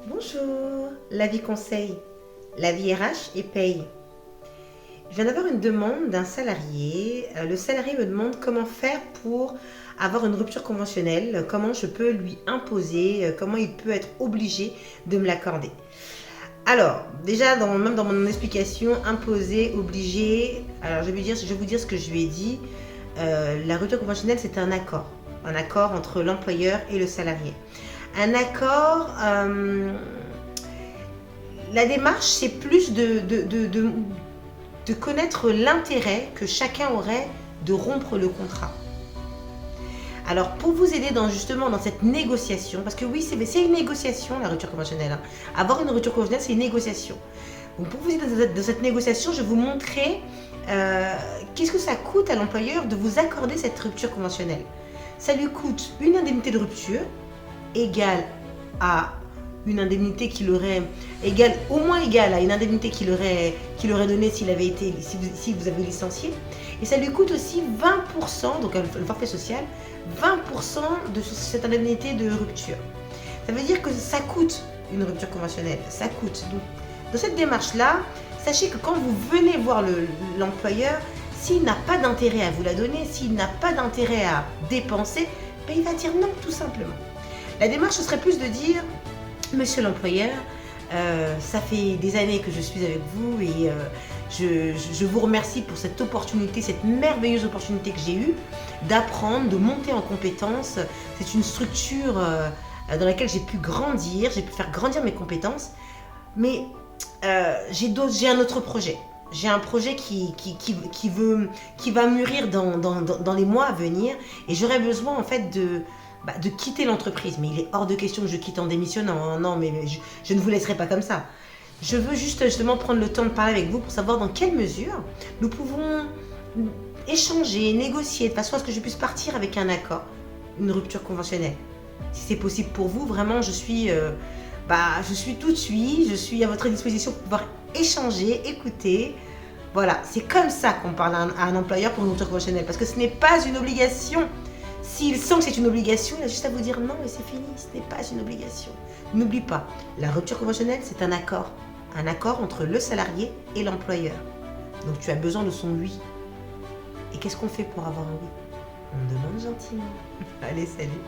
Bonjour, la vie conseil, la vie RH et paye. Je viens d'avoir une demande d'un salarié. Le salarié me demande comment faire pour avoir une rupture conventionnelle, comment je peux lui imposer, comment il peut être obligé de me l'accorder. Alors, déjà, même dans mon explication, imposer, obligé, alors je vais vous dire ce que je lui ai dit. La rupture conventionnelle, c'est un accord entre l'employeur et le salarié. Un accord, la démarche, c'est plus de connaître l'intérêt que chacun aurait de rompre le contrat. Alors, pour vous aider justement dans cette négociation, parce que oui, c'est une négociation, la rupture conventionnelle. Hein. Avoir une rupture conventionnelle, c'est une négociation. Donc, pour vous aider dans cette négociation, je vais vous montrer qu'est-ce que ça coûte à l'employeur de vous accorder cette rupture conventionnelle. Ça lui coûte une indemnité de rupture égale à une indemnité au moins égale à une indemnité qu'il aurait donnée si vous avez licencié. Et ça lui coûte aussi 20%, donc le forfait social, 20% de cette indemnité de rupture. Ça veut dire que ça coûte une rupture conventionnelle, ça coûte. Donc, dans cette démarche-là, sachez que quand vous venez voir l'employeur, s'il n'a pas d'intérêt à vous la donner, s'il n'a pas d'intérêt à dépenser, il va dire non, tout simplement. La démarche, ce serait plus de dire, monsieur l'employeur, ça fait des années que je suis avec vous et je vous remercie pour cette opportunité, cette merveilleuse opportunité que j'ai eue d'apprendre, de monter en compétences. C'est une structure dans laquelle j'ai pu grandir, j'ai pu faire grandir mes compétences. Mais j'ai un autre projet. J'ai un projet qui va mûrir dans les mois à venir et j'aurais besoin en fait de quitter l'entreprise. Mais il est hors de question que je quitte en démissionnant. Non, mais je ne vous laisserai pas comme ça. Je veux justement prendre le temps de parler avec vous pour savoir dans quelle mesure nous pouvons échanger, négocier de façon à ce que je puisse partir avec un accord, une rupture conventionnelle. Si c'est possible pour vous, vraiment, je suis tout de suite, je suis à votre disposition pour pouvoir échanger, écouter. Voilà, c'est comme ça qu'on parle à un employeur pour une rupture conventionnelle, parce que ce n'est pas une obligation. S'il sent que c'est une obligation, il a juste à vous dire non, mais c'est fini, ce n'est pas une obligation. N'oublie pas, la rupture conventionnelle, c'est un accord entre le salarié et l'employeur. Donc tu as besoin de son oui. Et qu'est-ce qu'on fait pour avoir un oui? On demande gentiment. Allez, salut.